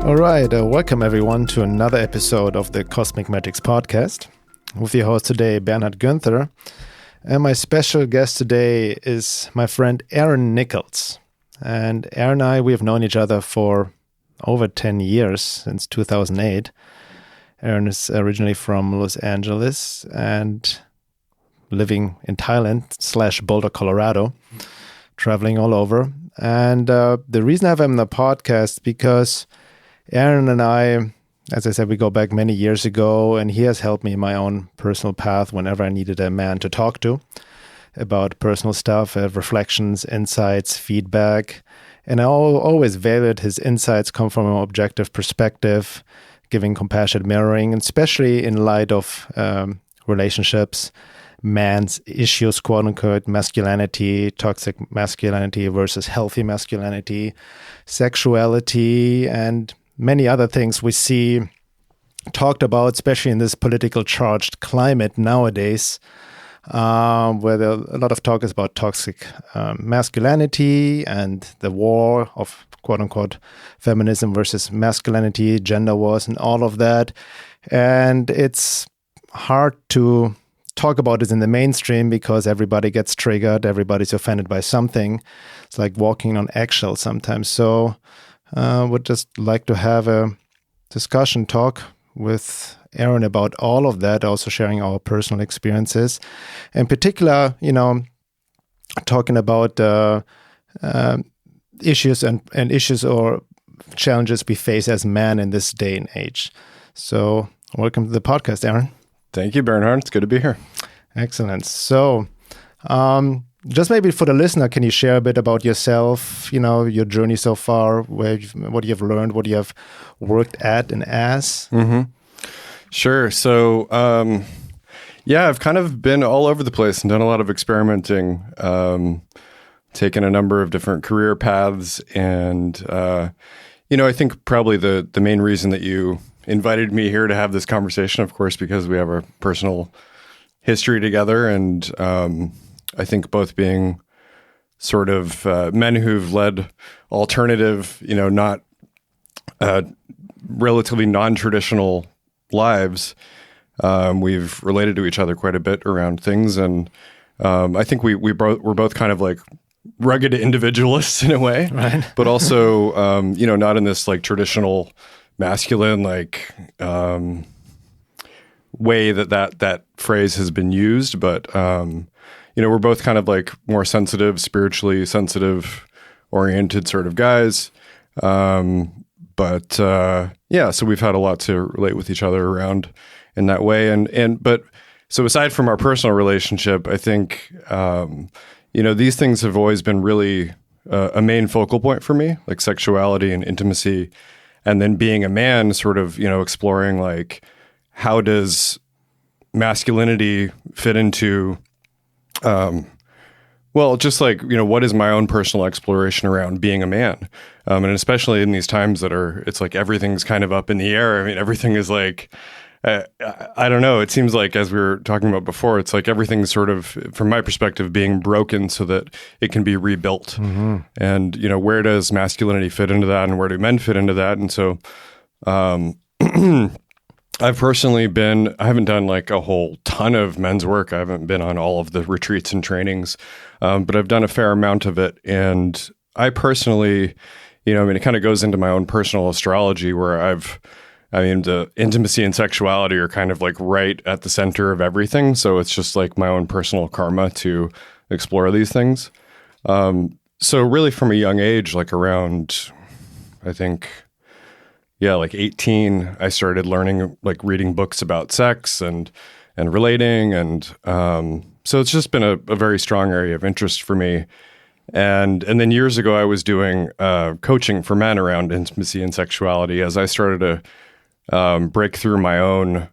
All right, welcome everyone to another episode of the Cosmic Magics podcast. With your host today, Bernhard Guenther. And my special guest today is my friend Aaron Nichols. And Aaron and I, we have known each other for over 10 years, since 2008. Aaron is originally from Los Angeles and living in Thailand / Boulder, Colorado, traveling all over. And the reason I have him on the podcast because Aaron and I, as I said, we go back many years ago, and he has helped me in my own personal path whenever I needed a man to talk to about personal stuff, reflections, insights, feedback. And I always valued his insights come from an objective perspective, giving compassionate mirroring, and especially in light of relationships, man's issues, quote unquote, masculinity, toxic masculinity versus healthy masculinity, sexuality, and many other things we see talked about, especially in this political charged climate nowadays, where a lot of talk is about toxic masculinity and the war of quote unquote feminism versus masculinity, gender wars and all of that. And it's hard to talk about it in the mainstream because everybody gets triggered, everybody's offended by something. It's like walking on eggshells sometimes. So would just like to have a discussion talk with Aaron about all of that, also sharing our personal experiences. In particular, talking about issues and issues or challenges we face as men in this day and age. So welcome to the podcast, Aaron. Thank you, Bernhard. It's good to be here. Excellent. So just maybe for the listener, can you share a bit about yourself, your journey so far, what you have learned, what you have worked at and as? Mm-hmm. Sure. So, I've kind of been all over the place and done a lot of experimenting, taken a number of different career paths. And, I think probably the main reason that you invited me here to have this conversation, of course, because we have a personal history together. And I think both being sort of men who've led alternative, not relatively non-traditional lives, we've related to each other quite a bit around things. And I think we're both kind of like rugged individualists in a way, right? But also, not in this like traditional masculine, way that phrase has been used, but, we're both kind of like more sensitive, spiritually sensitive oriented sort of guys. So we've had a lot to relate with each other around in that way. So aside from our personal relationship, I think, these things have always been really a main focal point for me, like sexuality and intimacy. And then being a man, sort of, exploring like, how does masculinity fit into, just like, what is my own personal exploration around being a man? And especially in these times it's like everything's kind of up in the air. I mean, everything is like, I don't know. It seems like, as we were talking about before, it's like everything's sort of, from my perspective, being broken so that it can be rebuilt. Mm-hmm. And, where does masculinity fit into that, and where do men fit into that? And so, I've personally I haven't done like a whole ton of men's work. I haven't been on all of the retreats and trainings, but I've done a fair amount of it. And I personally, it kind of goes into my own personal astrology where the intimacy and sexuality are kind of like right at the center of everything. So it's just like my own personal karma to explore these things. So really from a young age, like around, I think, like 18, I started learning, like reading books about sex and relating. And so it's just been a very strong area of interest for me. And then years ago, I was doing coaching for men around intimacy and sexuality as I started to break through my own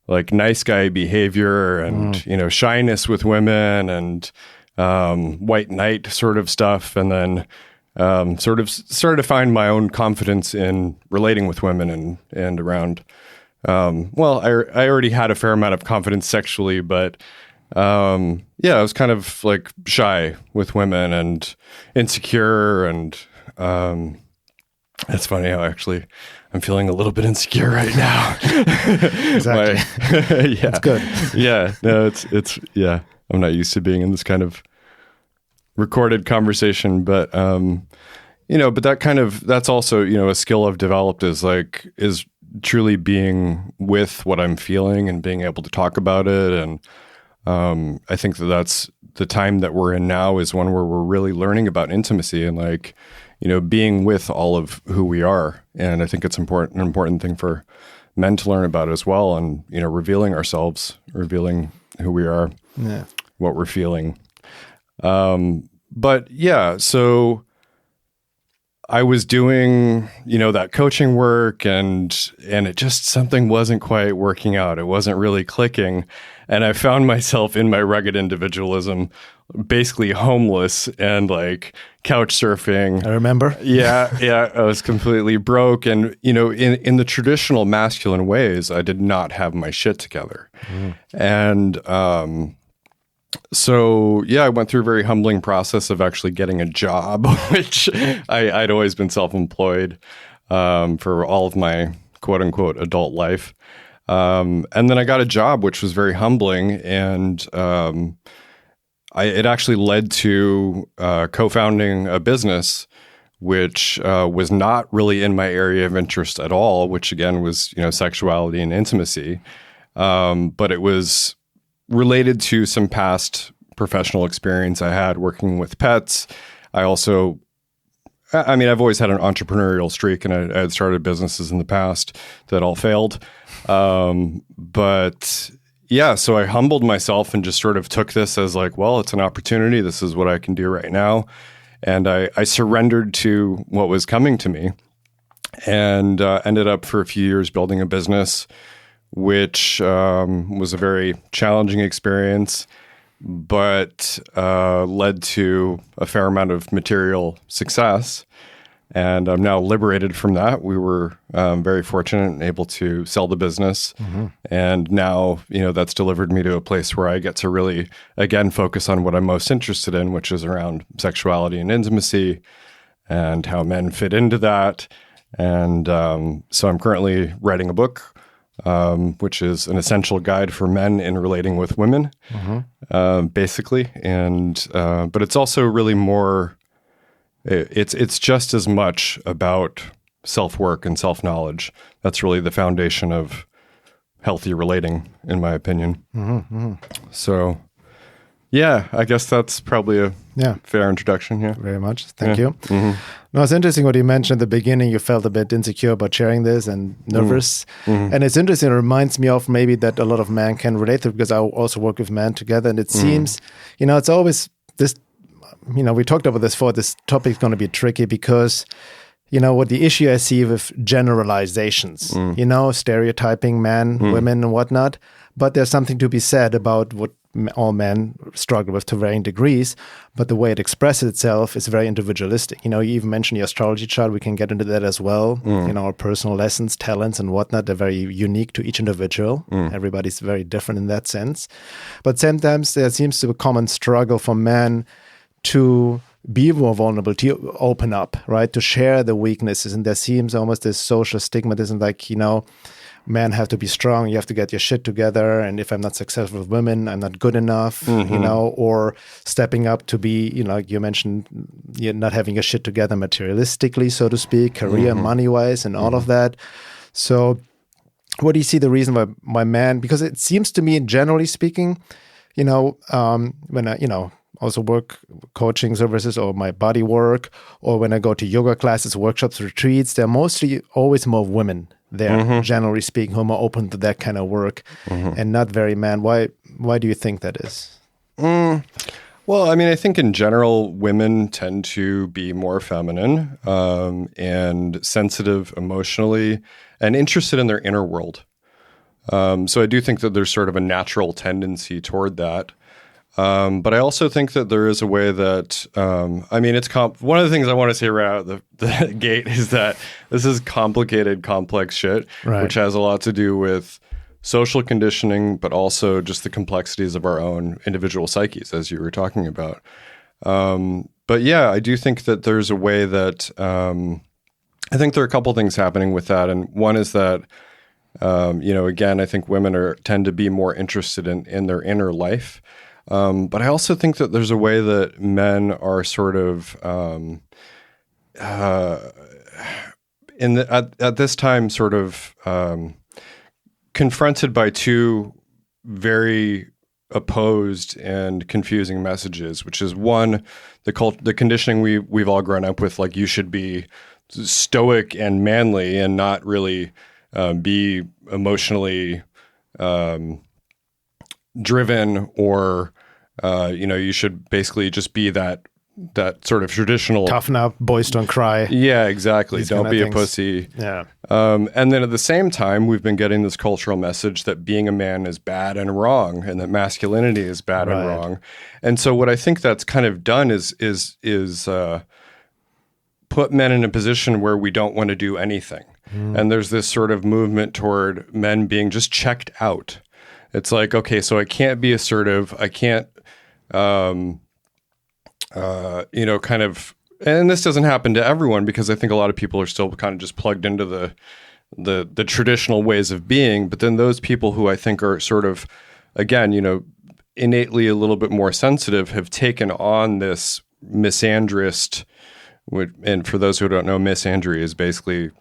like nice guy behavior and, shyness with women and white knight sort of stuff. And then sort of started to find my own confidence in relating with women and around. I already had a fair amount of confidence sexually, but I was kind of like shy with women and insecure and That's funny how actually I'm feeling a little bit insecure right now. Exactly. Yeah. It's good. Yeah. No, it's yeah. I'm not used to being in this kind of recorded conversation, but but that's also, a skill I've developed is truly being with what I'm feeling and being able to talk about it. And I think that's the time that we're in now is one where we're really learning about intimacy and being with all of who we are. And I think it's an important thing for men to learn about as well. And, revealing ourselves, revealing who we are, what we're feeling. But yeah, so I was doing, that coaching work and it just, something wasn't quite working out. It wasn't really clicking. And I found myself in my rugged individualism, basically homeless and couch surfing. I remember. Yeah. I was completely broke. And, in the traditional masculine ways, I did not have my shit together. And, so I went through a very humbling process of actually getting a job, which I'd always been self-employed for all of my quote unquote adult life. And then I got a job, which was very humbling. And it actually led to co-founding a business, which was not really in my area of interest at all, which again was, sexuality and intimacy. But it was related to some past professional experience I had working with pets. I've always had an entrepreneurial streak, and I had started businesses in the past that all failed. But yeah, so I humbled myself and just sort of took this as it's an opportunity. This is what I can do right now. And I surrendered to what was coming to me and ended up for a few years building a business, which was a very challenging experience, but led to a fair amount of material success. And I'm now liberated from that. We were very fortunate and able to sell the business. Mm-hmm. And now, that's delivered me to a place where I get to really, again, focus on what I'm most interested in, which is around sexuality and intimacy and how men fit into that. And so I'm currently writing a book, which is an essential guide for men in relating with women, basically. And but it's also really more. It's just as much about self-work and self-knowledge. That's really the foundation of healthy relating, in my opinion. So, yeah, I guess that's probably a fair introduction. Yeah, very much. Thank you. No, it's interesting what you mentioned at the beginning. You felt a bit insecure about sharing this and nervous. And it's interesting. It reminds me of maybe that a lot of men can relate to, because I also work with men together. And it seems, it's always this, we talked about this before, this topic is going to be tricky because, what the issue I see with generalizations, stereotyping men, women and whatnot. But there's something to be said about what all men struggle with to varying degrees, but the way it expresses itself is very individualistic. You even mentioned your astrology chart. We can get into that as well. Our personal lessons, talents and whatnot, they're very unique to each individual. Everybody's very different in that sense. But sometimes there seems to be a common struggle for men to be more vulnerable, to open up, right? To share the weaknesses. And there seems almost this social stigmatism, men have to be strong, you have to get your shit together, and if I'm not successful with women, I'm not good enough, or stepping up to be, like you mentioned, you're not having your shit together materialistically, so to speak, career, money-wise, and all of that. So what do you see the reason why men, because it seems to me, generally speaking, when I, also work coaching services or my body work, or when I go to yoga classes, workshops, retreats, there are mostly always more women there, generally speaking, who are more open to that kind of work and not very men. Why do you think that is? Well, I think in general, women tend to be more feminine and sensitive emotionally and interested in their inner world. So I do think that there's sort of a natural tendency toward that. But I also think that there is a way that, it's one of the things I want to say right out of the gate is that this is complicated, complex shit, which has a lot to do with social conditioning, but also just the complexities of our own individual psyches, as you were talking about. But yeah, I do think that there's a way that I think there are a couple things happening with that. And one is that, again, I think women tend to be more interested in their inner life. But I also think that there's a way that men are sort of, at this time, sort of confronted by two very opposed and confusing messages, which is one, the conditioning we've all grown up with, like you should be stoic and manly and not really be emotionally driven, or you should basically just be that sort of traditional toughen up, boys don't cry. Yeah, exactly. Don't be a pussy. Yeah. And then at the same time, we've been getting this cultural message that being a man is bad and wrong, and that masculinity is bad and wrong. And so what I think that's kind of done is put men in a position where we don't want to do anything. And there's this sort of movement toward men being just checked out. It's like, okay, so I can't be assertive. I can't, kind of, and this doesn't happen to everyone, because I think a lot of people are still kind of just plugged into the traditional ways of being. But then those people who I think are sort of, again, innately a little bit more sensitive have taken on this misandrist, and for those who don't know, misandry is basically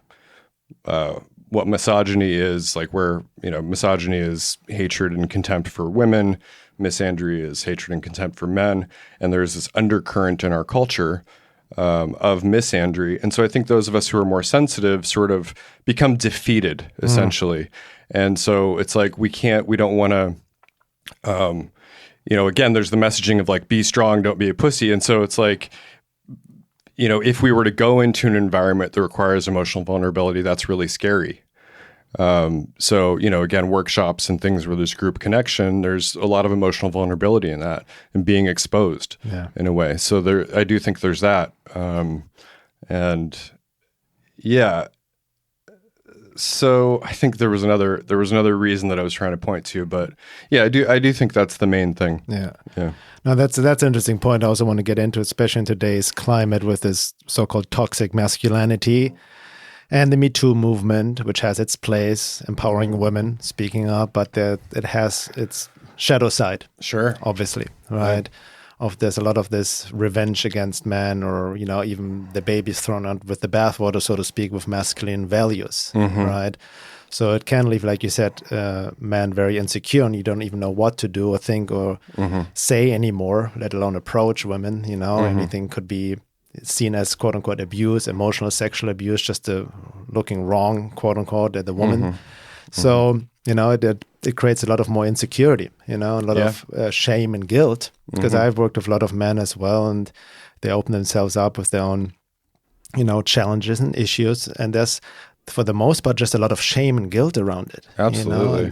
what misogyny is, like where, misogyny is hatred and contempt for women, misandry is hatred and contempt for men, and there's this undercurrent in our culture of misandry. And so I think those of us who are more sensitive sort of become defeated, essentially. And so it's like we don't want to, again, there's the messaging of like, be strong, don't be a pussy. And so it's like, if we were to go into an environment that requires emotional vulnerability, that's really scary. So, again, workshops and things where there's group connection, there's a lot of emotional vulnerability in that and being exposed in a way. So I do think there's that. So I think there was another reason that I was trying to point to, but yeah, I do think that's the main thing. Yeah. No, that's an interesting point. I also want to get into, especially in today's climate with this so-called toxic masculinity and the Me Too movement, which has its place, empowering women, speaking up, but it has its shadow side. Sure. Obviously, right? There's a lot of this revenge against men, or, even the baby's thrown out with the bathwater, so to speak, with masculine values, right? So it can leave, like you said, men very insecure, and you don't even know what to do or think or say anymore, let alone approach women, anything could be seen as quote unquote abuse, emotional, sexual abuse, just looking wrong, quote unquote, at the woman. So, it creates a lot of more insecurity, a lot of shame and guilt, because I've worked with a lot of men as well, and they open themselves up with their own, challenges and issues. And there's, for the most part, just a lot of shame and guilt around it. Absolutely.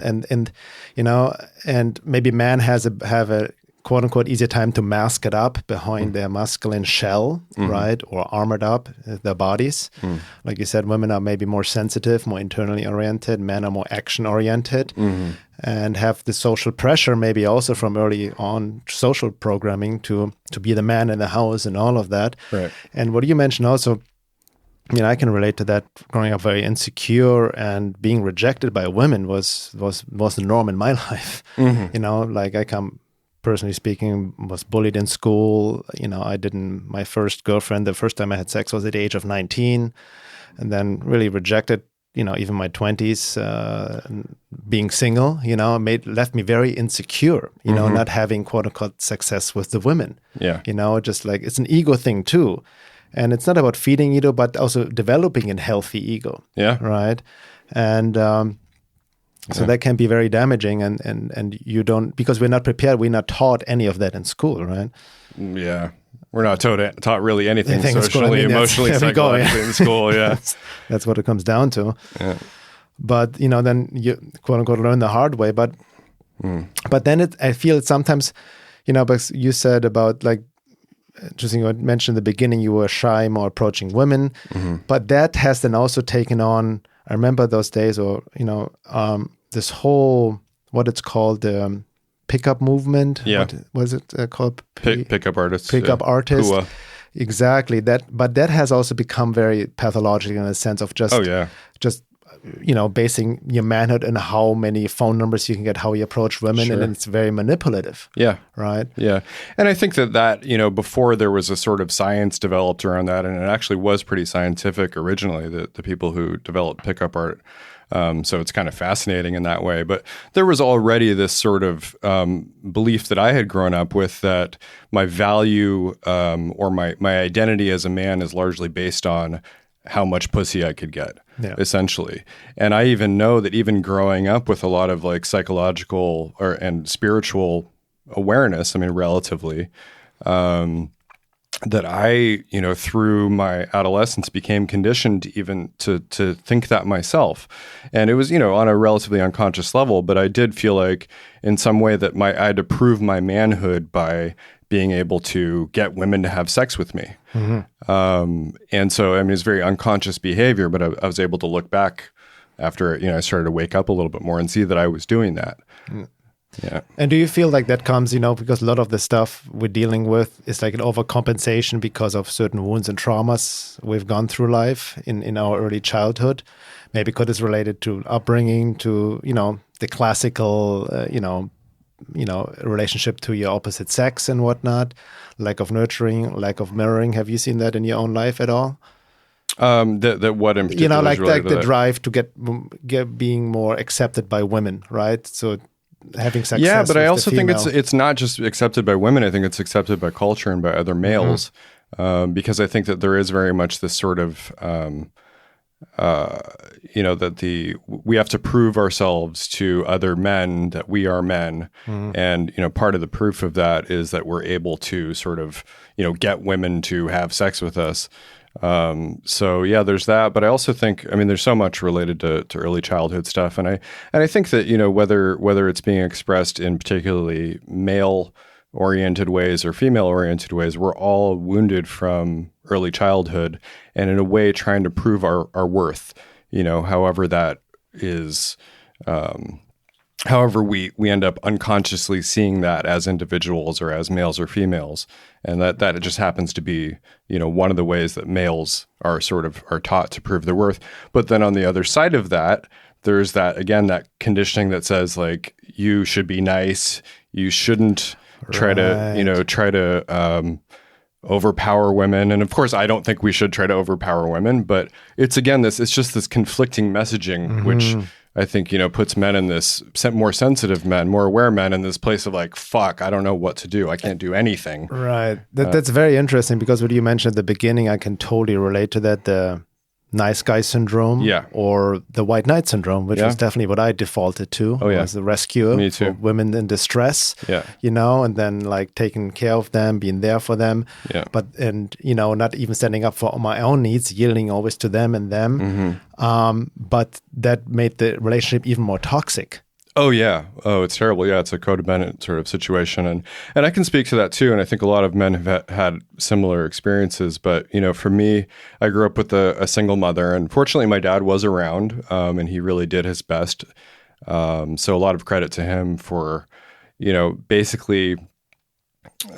And maybe men have a quote unquote easier time to mask it up behind their masculine shell, right? Or armored up their bodies. Like you said, women are maybe more sensitive, more internally oriented. Men are more action oriented and have the social pressure, maybe also from early on social programming to be the man in the house and all of that. Right. And what you mentioned also, I can relate to that. Growing up very insecure and being rejected by women was the norm in my life. Like I personally speaking, was bullied in school. My first girlfriend, the first time I had sex was at the age of 19, and then really rejected, even my 20s, being single, left me very insecure, not having quote unquote success with the women. Yeah. Just like it's an ego thing too. And it's not about feeding ego, but also developing a healthy ego. Yeah. Right. And, so that can be very damaging, and you don't, because we're not prepared, we're not taught any of that in school, right? Yeah. We're not taught really anything in school. socially, emotionally, psychologically in school, yeah. That's what it comes down to. Yeah. But, then you, quote unquote, learn the hard way. But then I feel it sometimes, because you said about like, interesting, you mentioned in the beginning you were shy, more approaching women, but that has then also taken on, I remember those days, or, this whole, what it's called, pickup movement. Yeah. What was it called? Pickup artists. Pickup artists. Pua. Exactly. But that has also become very pathological in a sense of just, basing your manhood on how many phone numbers you can get, how you approach women, Sure. and then it's very manipulative. Yeah. Right. Yeah. And I think that, before there was a sort of science developed around that, and it actually was pretty scientific originally, the people who developed pickup art. So it's kind of fascinating in that way. But there was already this sort of belief that I had grown up with that my value or my identity as a man is largely based on how much pussy I could get, essentially. And I even know that even growing up with a lot of like psychological and spiritual awareness, relatively, that I, through my adolescence became conditioned even to think that myself. And it was, on a relatively unconscious level, but I did feel like in some way that I had to prove my manhood by being able to get women to have sex with me. Mm-hmm. And so, it's very unconscious behavior, but I was able to look back after, I started to wake up a little bit more and see that I was doing that. Mm. Yeah. And do you feel like that comes, because a lot of the stuff we're dealing with is like an overcompensation because of certain wounds and traumas we've gone through life in our early childhood? Maybe because it's related to upbringing, to, the classical, relationship to your opposite sex and whatnot, lack of nurturing, lack of mirroring. Have you seen that in your own life at all? That what in particular? Like the drive to get being more accepted by women, right? So having sex. Yeah, but I also think it's not just accepted by women. I think it's accepted by culture and by other males, because I think that there is very much this sort of, that we have to prove ourselves to other men that we are men, and part of the proof of that is that we're able to sort of get women to have sex with us. So yeah, there's that, but I also think, there's so much related to early childhood stuff. And I think that, whether it's being expressed in particularly male oriented ways or female oriented ways, we're all wounded from early childhood and in a way trying to prove our worth, however that is, however we end up unconsciously seeing that as individuals or as males or females. And that it just happens to be, one of the ways that males are taught to prove their worth. But then on the other side of that, there's that conditioning that says like, you should be nice. You shouldn't try to overpower women. And of course, I don't think we should try to overpower women, but it's just this conflicting messaging, which I think, puts men in this more sensitive men, more aware men in this place of like, fuck, I don't know what to do. I can't do anything. Right. That's very interesting because what you mentioned at the beginning, I can totally relate to that. The nice guy syndrome, or the white knight syndrome, which was definitely what I defaulted to. As the rescuer for women in distress, and then like taking care of them, being there for them, not even standing up for my own needs, yielding always to them and them. But that made the relationship even more toxic. Oh, yeah. Oh, it's terrible. Yeah, it's a codependent sort of situation. And I can speak to that too. And I think a lot of men have had similar experiences. But, for me, I grew up with a single mother. And fortunately, my dad was around and he really did his best. So a lot of credit to him for, basically,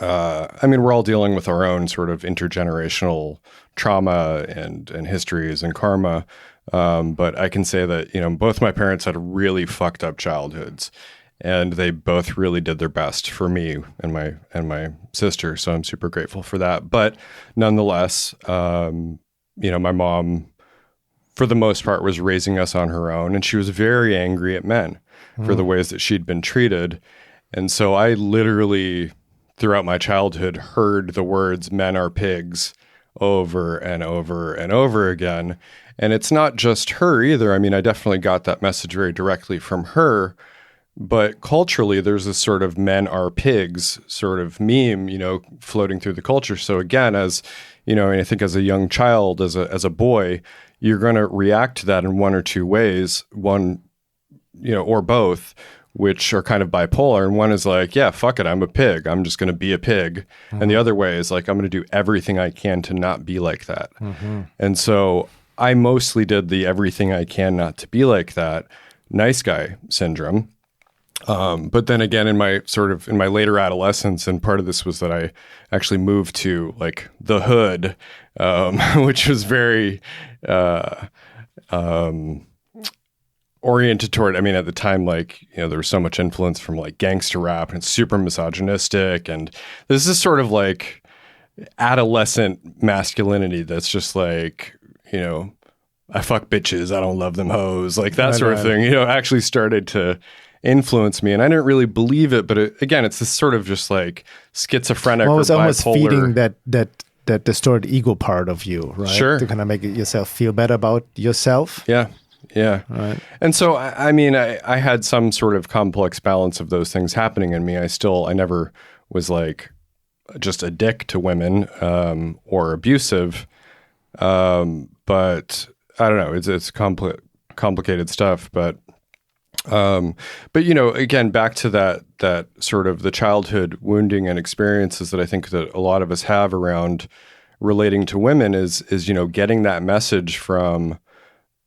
we're all dealing with our own sort of intergenerational trauma and histories and karma. But I can say that, both my parents had really fucked up childhoods and they both really did their best for me and my sister. So I'm super grateful for that. But nonetheless, my mom, for the most part, was raising us on her own, and she was very angry at men for the ways that she'd been treated. And so I literally, throughout my childhood, heard the words "men are pigs" over and over and over again. And it's not just her either. I definitely got that message very directly from her, but culturally there's this sort of "men are pigs" sort of meme, floating through the culture. So again, as, and I think as a young child, as a boy, you're going to react to that in one or two ways, one, or both, which are kind of bipolar. And one is like, yeah, fuck it, I'm a pig. I'm just going to be a pig. And the other way is like, I'm going to do everything I can to not be like that. And so I mostly did the everything I can not to be like that nice guy syndrome. But then again, in my later adolescence, and part of this was that I actually moved to like the hood, which was very oriented toward. I mean, at the time, like there was so much influence from like gangster rap, and it's super misogynistic, and this is sort of like adolescent masculinity that's just like I fuck bitches, I don't love them hoes, like that sort of thing. Actually started to influence me, and I didn't really believe it, but again, it's this sort of just like schizophrenic or it's bipolar. Almost feeding that distorted ego part of you, right? Sure. To kind of make yourself feel better about yourself. Yeah. Right. And so, I mean, I had some sort of complex balance of those things happening in me. I never was like just a dick to women or abusive, but I don't know. It's complicated stuff, but again, back to that sort of the childhood wounding and experiences that I think that a lot of us have around relating to women is getting that message from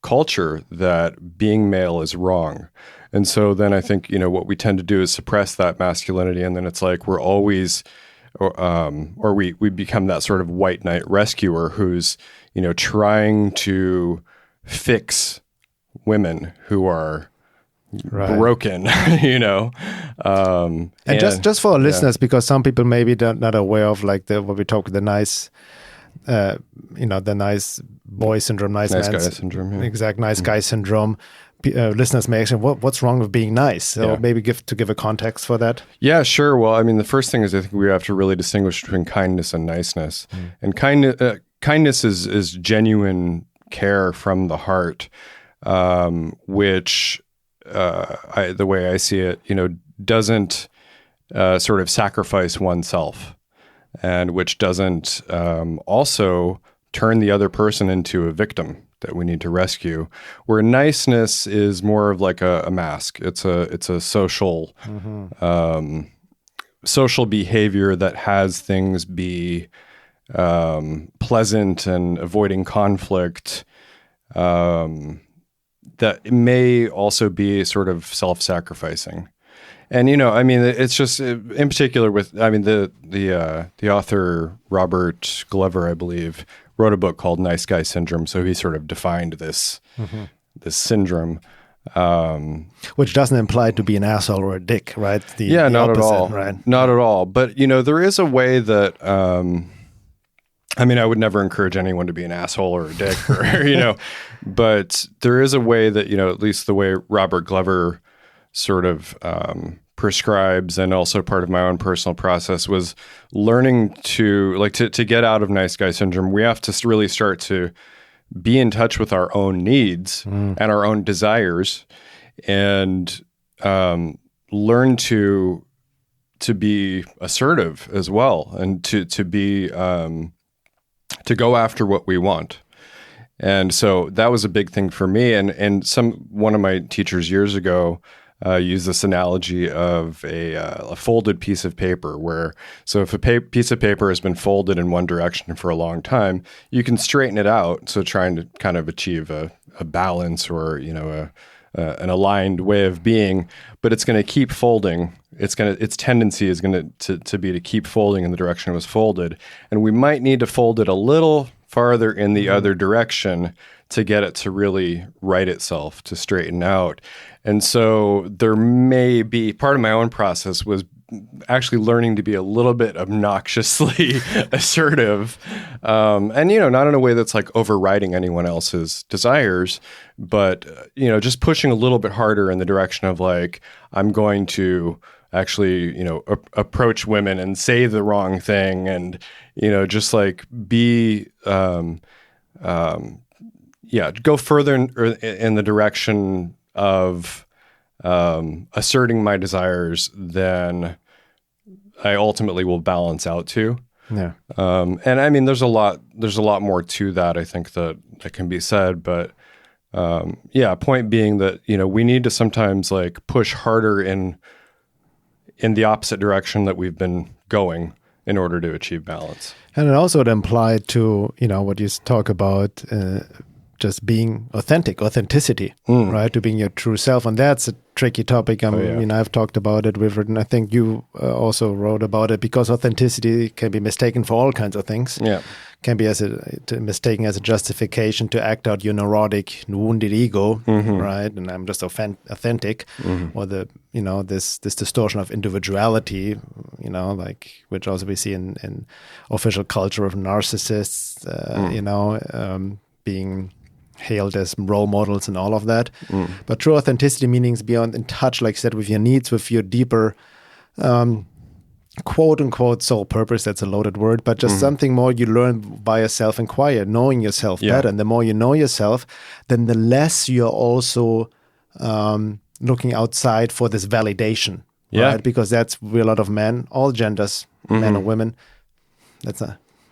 culture that being male is wrong. And so then I think, what we tend to do is suppress that masculinity. And then it's like, we're always, or we become that sort of white knight rescuer who's, trying to fix women who are broken, and just for our listeners, because some people maybe not aware of like what we talk, the nice, the nice boy syndrome, nice guy syndrome, yeah. Exact nice guy syndrome. Listeners may ask, what's wrong with being nice? So maybe give a context for that. Yeah, sure. Well, I mean, the first thing is I think we have to really distinguish between kindness and niceness. And kindness is genuine care from the heart, which the way I see it, doesn't sort of sacrifice oneself, and which doesn't also turn the other person into a victim that we need to rescue. Where niceness is more of like a mask. It's a social social behavior that has things be pleasant and avoiding conflict. That it may also be sort of self-sacrificing. And, I mean, it's just in particular with, I mean, the author Robert Glover, I believe, wrote a book called Nice Guy Syndrome. So he sort of defined this syndrome. Which doesn't imply to be an asshole or a dick, right? Not opposite, at all. Right? Not at all. But, there is a way that, I mean, I would never encourage anyone to be an asshole or a dick, or, but there is a way that, at least the way Robert Glover sort of prescribes, and also part of my own personal process was learning to get out of nice guy syndrome. We have to really start to be in touch with our own needs and our own desires, and learn to be assertive as well, and to be to go after what we want. And so that was a big thing for me. And one of my teachers years ago used this analogy of a folded piece of paper, where, so if a piece of paper has been folded in one direction for a long time, you can straighten it out. So trying to kind of achieve a balance, or, an aligned way of being, but it's going to keep folding. Its tendency is going to be to keep folding in the direction it was folded. And we might need to fold it a little farther in the other direction to get it to really right itself, to straighten out. And so there may be, part of my own process was actually learning to be a little bit obnoxiously assertive, and not in a way that's like overriding anyone else's desires, but just pushing a little bit harder in the direction of like, I'm going to actually approach women and say the wrong thing, and just like be go further in the direction of asserting my desires than I ultimately will balance out to. Yeah. And I mean, there's a lot more to that, I think, that can be said, but point being that, we need to sometimes like push harder in the opposite direction that we've been going in order to achieve balance. And it also would imply to, what you talk about, just being authenticity, right? To being your true self. And that's tricky topic. I've talked about it. We've written. I think you also wrote about it, because authenticity can be mistaken for all kinds of things. Yeah, can be mistaken as a justification to act out your neurotic, wounded ego, right? And I'm just authentic, or this distortion of individuality, which also we see in official culture of narcissists, being hailed as role models and all of that. But true authenticity means beyond in touch, like I said, with your needs, with your deeper quote unquote sole purpose. That's a loaded word, but just something more you learn by yourself inquire, knowing yourself better. And the more you know yourself, then the less you're also looking outside for this validation, right? Because that's where a lot of men, all genders, men or women, that's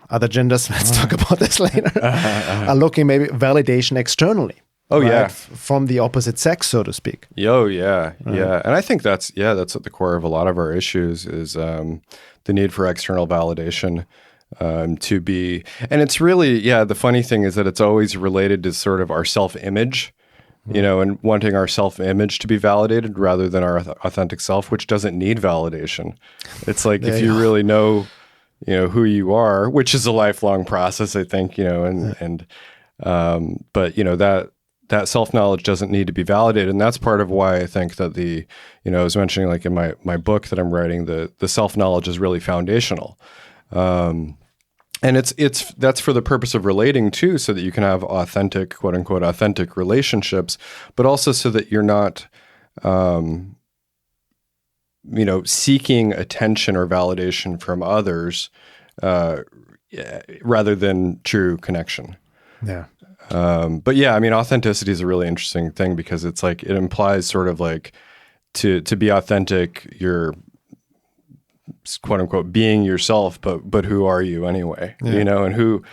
other genders, let's talk about this later, are looking maybe validation externally. Oh, right? yeah. From the opposite sex, so to speak. Oh, yeah. Right. Yeah. And I think that's at the core of a lot of our issues is the need for external validation to be. And it's really, the funny thing is that it's always related to sort of our self-image, and wanting our self-image to be validated rather than our authentic self, which doesn't need validation. It's like if you really know, who you are, which is a lifelong process, I think, but that self-knowledge doesn't need to be validated. And that's part of why I think that I was mentioning, like in my book that I'm writing, the self-knowledge is really foundational. And that's for the purpose of relating too, so that you can have authentic, quote unquote, authentic relationships, but also so that you're not, seeking attention or validation from others, rather than true connection. Yeah. But authenticity is a really interesting thing, because it's like, it implies sort of like to be authentic, you're quote unquote being yourself, but who are you anyway? And who,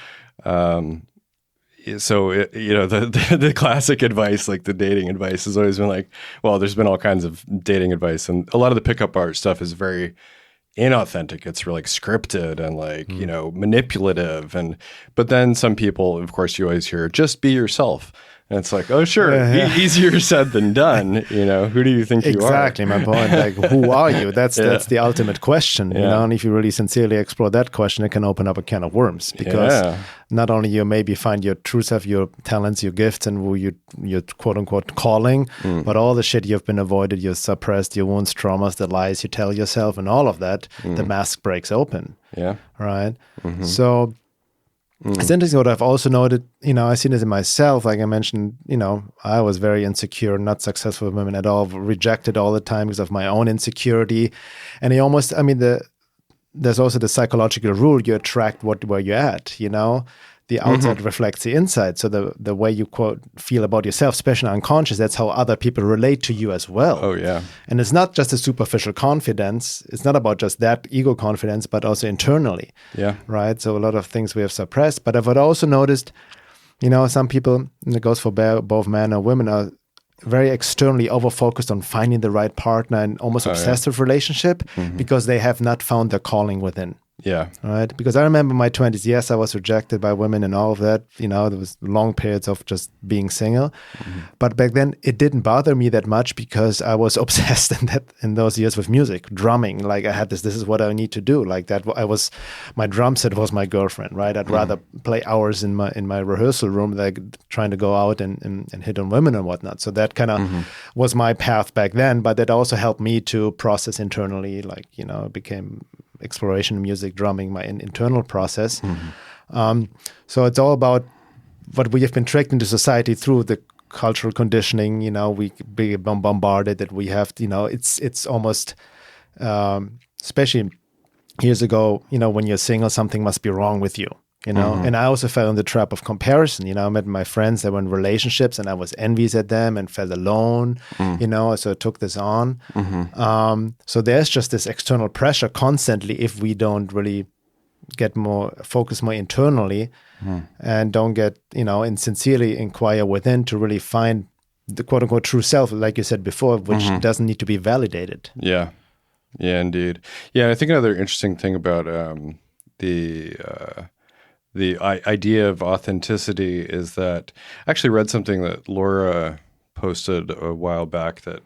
the classic advice, like the dating advice, has always been like, well, there's been all kinds of dating advice, and a lot of the pickup art stuff is very inauthentic. It's really scripted and manipulative, but then some people, of course, you always hear, just be yourself. And it's like, oh, sure, easier said than done. Who do you think you are? Exactly my point. Like, who are you? That's the ultimate question. And if you really sincerely explore that question, it can open up a can of worms, because not only you maybe find your true self, your talents, your gifts, and who your quote unquote calling, but all the shit you've been avoided, you've suppressed, your wounds, traumas, the lies you tell yourself, and all of that, the mask breaks open. Yeah. Right. So. It's interesting what I've also noted, I've seen this in myself. Like I mentioned, I was very insecure, not successful with women at all, rejected all the time because of my own insecurity. And there's also the psychological rule, you attract where you're at, The outside reflects the inside. So the way you, quote, feel about yourself, especially unconscious, that's how other people relate to you as well. Oh, yeah. And it's not just a superficial confidence. It's not about just that ego confidence, but also internally. Yeah. Right? So a lot of things we have suppressed. But I've also noticed, some people, and it goes for both men or women, are very externally over-focused on finding the right partner and almost obsessed with relationship because they have not found their calling within. Yeah. Right. Because I remember my 20s, yes, I was rejected by women and all of that. There was long periods of just being single. But back then it didn't bother me that much because I was obsessed in those years with music, drumming. Like I had this is what I need to do. Like that my drum set was my girlfriend, right? I'd rather play hours in my rehearsal room than trying to go out and hit on women and whatnot. So that kind of was my path back then. But that also helped me to process internally, it became exploration, music, drumming, my internal process. So it's all about what we have been tricked into society through the cultural conditioning. We be bombarded that we have. It's almost, especially years ago. When you're single, something must be wrong with you. And I also fell in the trap of comparison. I met my friends that were in relationships and I was envious at them and felt alone, so I took this on. So there's just this external pressure constantly if we don't really focus more internally and don't get, and sincerely inquire within to really find the quote unquote true self, like you said before, which doesn't need to be validated. Yeah. Yeah, indeed. Yeah. And I think another interesting thing about the idea of authenticity is that I actually read something that Laura posted a while back that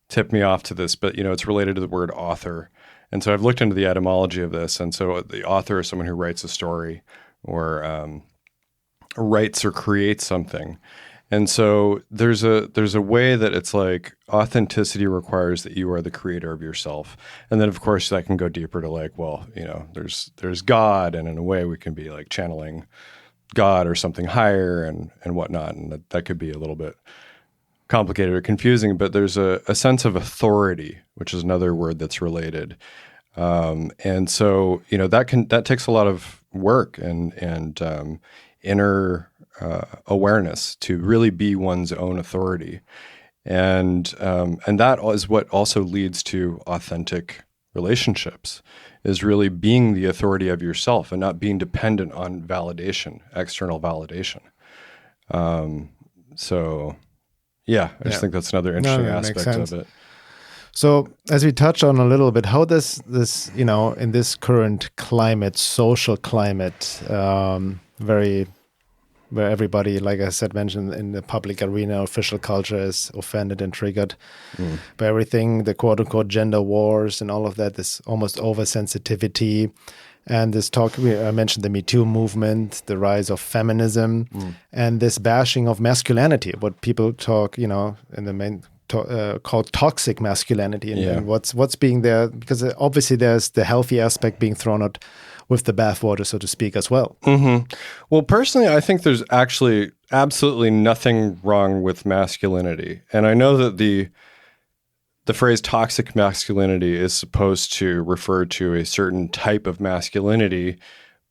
tipped me off to this, but it's related to the word author. And so I've looked into the etymology of this. And so the author is someone who writes a story or writes or creates something. And so there's a way that it's like authenticity requires that you are the creator of yourself. And then of course that can go deeper to like, well, there's God, and in a way we can be like channeling God or something higher and whatnot. And that could be a little bit complicated or confusing, but there's a sense of authority, which is another word that's related. And so, that takes a lot of work and inner awareness to really be one's own authority. And that is what also leads to authentic relationships, is really being the authority of yourself and not being dependent on validation, external validation. So yeah, I just think that's another interesting aspect of it. So as we touched on a little bit, how does this, in this current climate, social climate, where everybody, like I said, mentioned in the public arena, official culture is offended and triggered by everything, the quote unquote gender wars and all of that, this almost oversensitivity. And this talk, I mentioned the Me Too movement, the rise of feminism, and this bashing of masculinity, what people talk, in the main called toxic masculinity, and what's being there, because obviously there's the healthy aspect being thrown out with the bathwater, so to speak, as well. Mm-hmm. Well, personally, I think there's actually absolutely nothing wrong with masculinity. And I know that the phrase toxic masculinity is supposed to refer to a certain type of masculinity,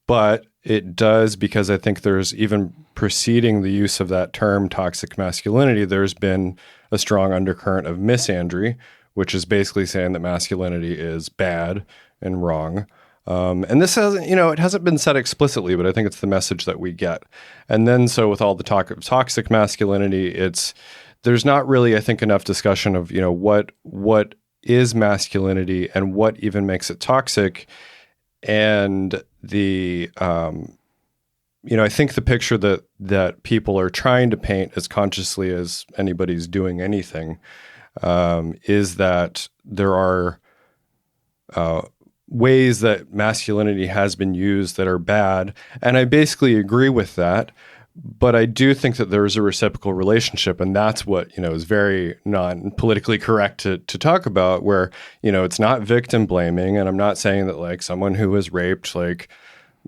but it does, because I think there's even preceding the use of that term toxic masculinity, there's been a strong undercurrent of misandry, which is basically saying that masculinity is bad and wrong. And this hasn't, it hasn't been said explicitly, but I think it's the message that we get. And then so with all the talk of toxic masculinity, there's not really, I think, enough discussion of, what is masculinity and what even makes it toxic. And I think the picture that people are trying to paint as consciously as anybody's doing anything is that there are ways that masculinity has been used that are bad. And I basically agree with that. But I do think that there is a reciprocal relationship, and that's what, is very non-politically correct to talk about, where, it's not victim blaming. And I'm not saying that like someone who was raped, like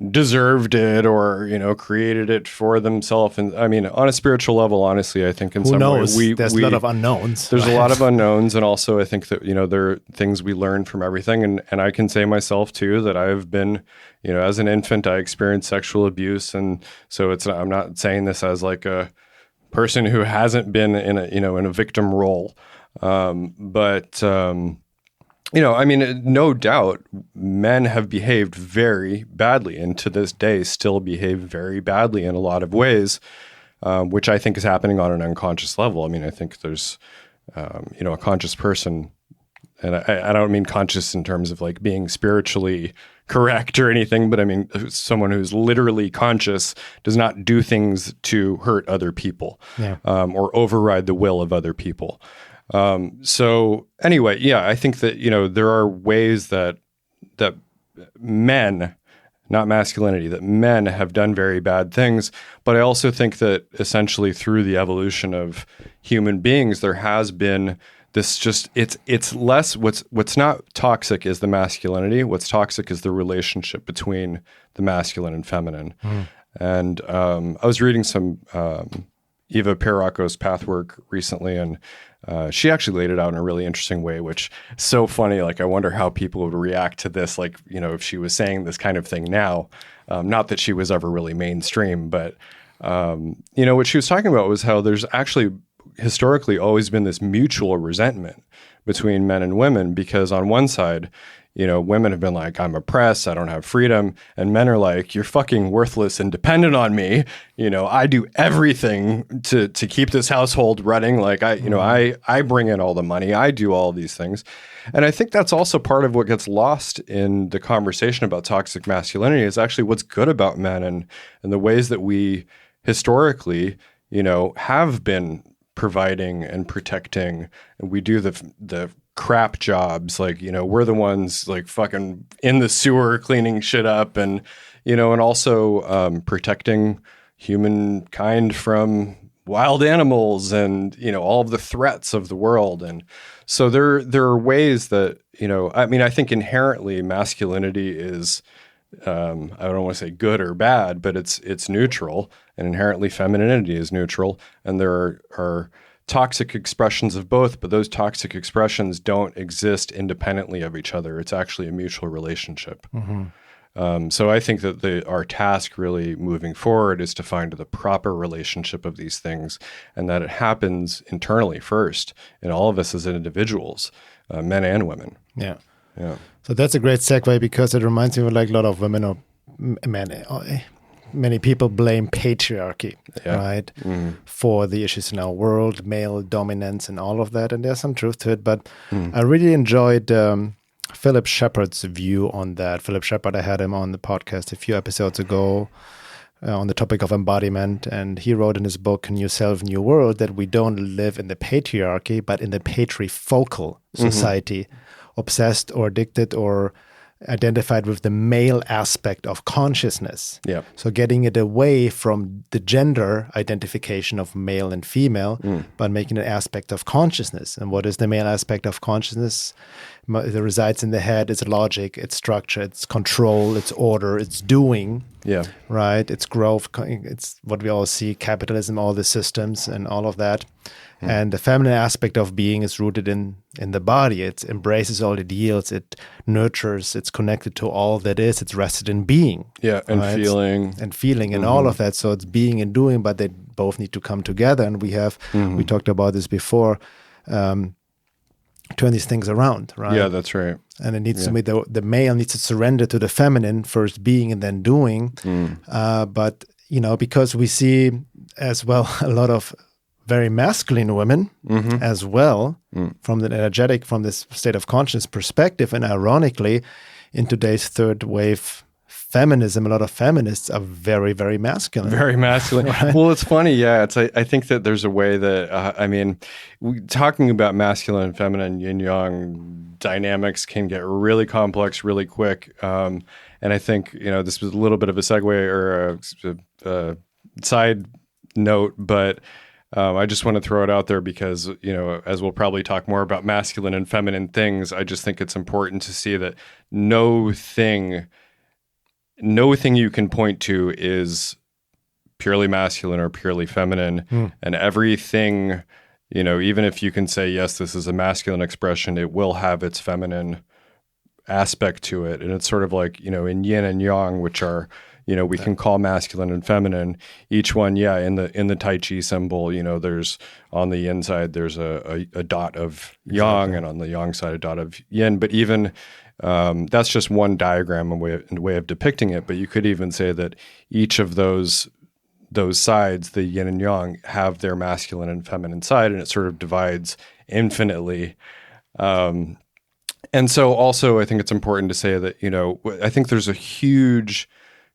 deserved it or, created it for themselves. And I mean, on a spiritual level, honestly, I think in some way there's a lot of unknowns. There's a lot of unknowns. And also I think that, there are things we learn from everything. And I can say myself too, that I've been, as an infant, I experienced sexual abuse. And so I'm not saying this as like a person who hasn't been in a victim role. No doubt men have behaved very badly, and to this day still behave very badly in a lot of ways, which I think is happening on an unconscious level. I mean, I think there's, a conscious person, and I don't mean conscious in terms of like being spiritually correct or anything, but I mean, someone who's literally conscious does not do things to hurt other people or override the will of other people. So anyway, I think that, there are ways that men, not masculinity, that men have done very bad things. But I also think that essentially through the evolution of human beings, there has been this it's less, what's not toxic is the masculinity. What's toxic is the relationship between the masculine and feminine. And, I was reading some, Eva Pierrakos pathwork recently, and she actually laid it out in a really interesting way, which is so funny. Like, I wonder how people would react to this, like, if she was saying this kind of thing now. Not that she was ever really mainstream, but, what she was talking about was how there's actually historically always been this mutual resentment between men and women, because on one side, women have been like, I'm oppressed, I don't have freedom. And men are like, you're fucking worthless and dependent on me. I do everything to keep this household running. Like I bring in all the money. I do all these things. And I think that's also part of what gets lost in the conversation about toxic masculinity is actually what's good about men and the ways that we historically, have been providing and protecting, and we do the crap jobs. Like, we're the ones like fucking in the sewer cleaning shit up, and and also protecting humankind from wild animals and all of the threats of the world. And so there are ways that I think inherently masculinity is I don't want to say good or bad, but it's neutral, and inherently femininity is neutral, and there are toxic expressions of both, but those toxic expressions don't exist independently of each other. It's actually a mutual relationship. So I think that our task really moving forward is to find the proper relationship of these things, and that it happens internally first in all of us as individuals, men and women. Yeah. Yeah. So that's a great segue, because it reminds me of like a lot of women or men. Many people blame patriarchy, right, for the issues in our world, male dominance and all of that. And there's some truth to it. But I really enjoyed Philip Shepard's view on that. Philip Shepard, I had him on the podcast a few episodes ago on the topic of embodiment. And he wrote in his book, New Self, New World, that we don't live in the patriarchy, but in the patrifocal society, obsessed or addicted or identified with the male aspect of consciousness. Yeah. So getting it away from the gender identification of male and female, but making it an aspect of consciousness. And what is the male aspect of consciousness? It resides in the head. It's logic, it's structure, it's control, it's order, it's doing. Yeah. Right? It's growth. It's what we all see, capitalism, all the systems and all of that. And the feminine aspect of being is rooted in the body. It embraces all, it yields, it nurtures, it's connected to all that is. It's rested in being. Yeah, and right? feeling. And feeling and all of that. So it's being and doing, but they both need to come together. And we talked about this before, turn these things around, right? Yeah, that's right. And it needs to be the male needs to surrender to the feminine, first being and then doing. But, because we see as well a lot of very masculine women as well, from the energetic, from this state of consciousness perspective. And ironically, in today's third wave feminism, a lot of feminists are very, very masculine. Very masculine. Right? Well, it's funny. Yeah. I think that there's a way that, talking about masculine and feminine, yin yang dynamics can get really complex really quick. And I think, this was a little bit of a segue or a side note, but I just want to throw it out there because, as we'll probably talk more about masculine and feminine things, I just think it's important to see that no thing you can point to is purely masculine or purely feminine. And everything, even if you can say, yes, this is a masculine expression, it will have its feminine aspect to it. And it's sort of like, in yin and yang, which are, we can call masculine and feminine. Each one, in the Tai Chi symbol, there's on the yin side, there's a dot of yang, and on the yang side, a dot of yin. But even that's just one diagram and way of depicting it. But you could even say that each of those sides, the yin and yang, have their masculine and feminine side, and it sort of divides infinitely. And so also, I think it's important to say that, I think there's a huge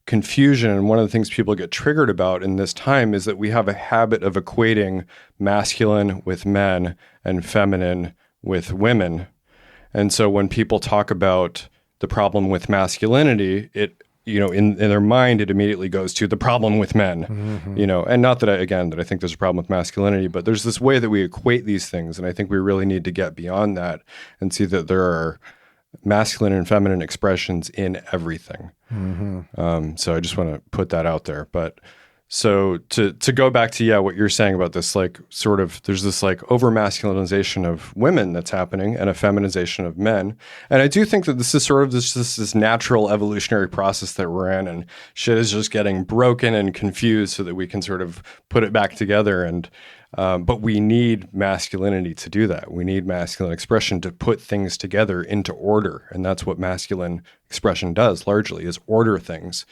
confusion, and one of the things people get triggered about in this time is that we have a habit of equating masculine with men and feminine with women. And so when people talk about the problem with masculinity, it, in their mind, it immediately goes to the problem with men, and not that I think there's a problem with masculinity, but there's this way that we equate these things. And I think we really need to get beyond that and see that there are masculine and feminine expressions in everything. So I just want to put that out there. But so to go back to, what you're saying about this, like sort of, there's this like over masculinization of women that's happening and a feminization of men. And I do think that this is sort of this natural evolutionary process that we're in, and shit is just getting broken and confused so that we can sort of put it back together. And but we need masculinity to do that. We need masculine expression to put things together into order. And that's what masculine expression does largely, is order things.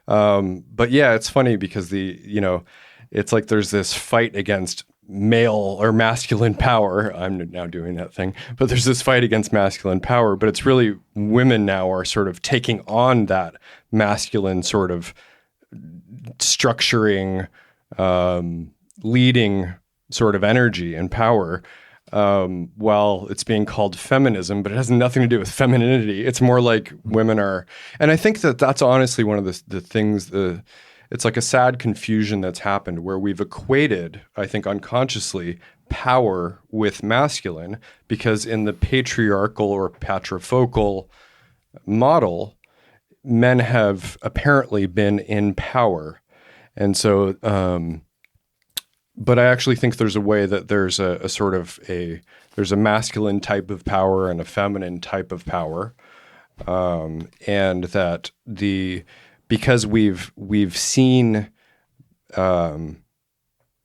But it's funny because it's like there's this fight against male or masculine power. I'm now doing that thing, but there's this fight against masculine power, but it's really women now are sort of taking on that masculine sort of structuring, leading sort of energy and power. While it's being called feminism, but it has nothing to do with femininity. It's more like women are, and I think that that's honestly one of the things, it's like a sad confusion that's happened where we've equated, I think unconsciously, power with masculine, because in the patriarchal or patrifocal model, men have apparently been in power. And so, but I actually think there's a way that there's a sort of there's a masculine type of power and a feminine type of power, and that because we've seen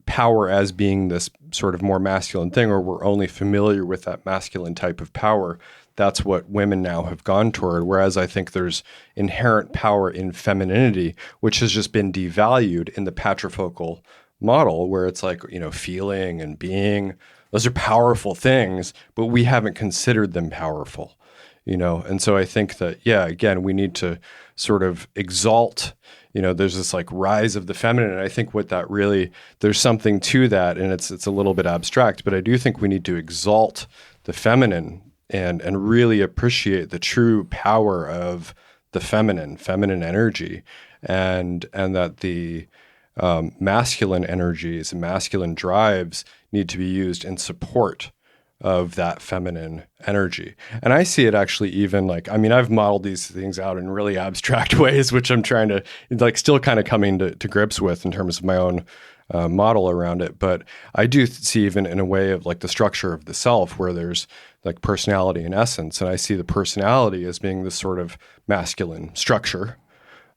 power as being this sort of more masculine thing, or we're only familiar with that masculine type of power, that's what women now have gone toward. Whereas I think there's inherent power in femininity, which has just been devalued in the patrifocal model, where it's like, feeling and being, those are powerful things, but we haven't considered them powerful, And so I think that, again, we need to sort of exalt, there's this like rise of the feminine. And I think what that really, there's something to that, and it's a little bit abstract, but I do think we need to exalt the feminine and really appreciate the true power of the feminine energy, and that the masculine energies and masculine drives need to be used in support of that feminine energy. And I see it actually even like, I've modeled these things out in really abstract ways, which I'm trying to like still kind of coming to grips with in terms of my own model around it. But I do see even in a way of like the structure of the self, where there's like personality and essence. And I see the personality as being this sort of masculine structure,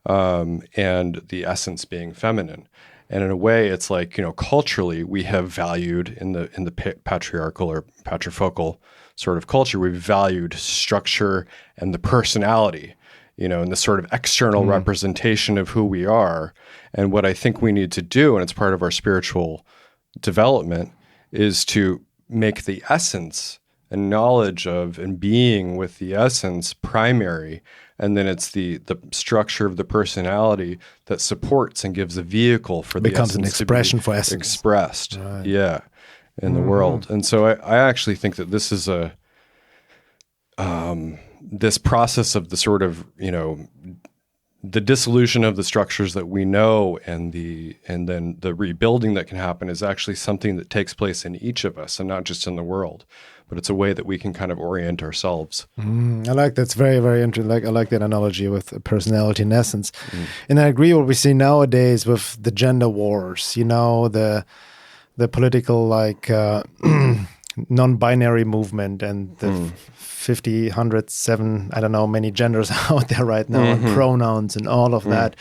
and the essence being feminine. And in a way, it's like, culturally, we have valued in the patriarchal or patrifocal sort of culture, we've valued structure and the personality, and the sort of external representation of who we are. And what I think we need to do, and it's part of our spiritual development, is to make the essence and knowledge of and being with the essence primary. And then it's the structure of the personality that supports and gives a vehicle for the essence becomes an expression for essence expressed, right. In the world. And so I actually think that this is this process of the sort of the dissolution of the structures that we know, and then the rebuilding that can happen is actually something that takes place in each of us and not just in the world. But it's a way that we can kind of orient ourselves. I like that's very, very interesting. I like that analogy with personality and essence. And I agree with what we see nowadays with the gender wars, the political non-binary movement and the 50, 100, 7, I don't know, many genders out there right now, and pronouns and all of that.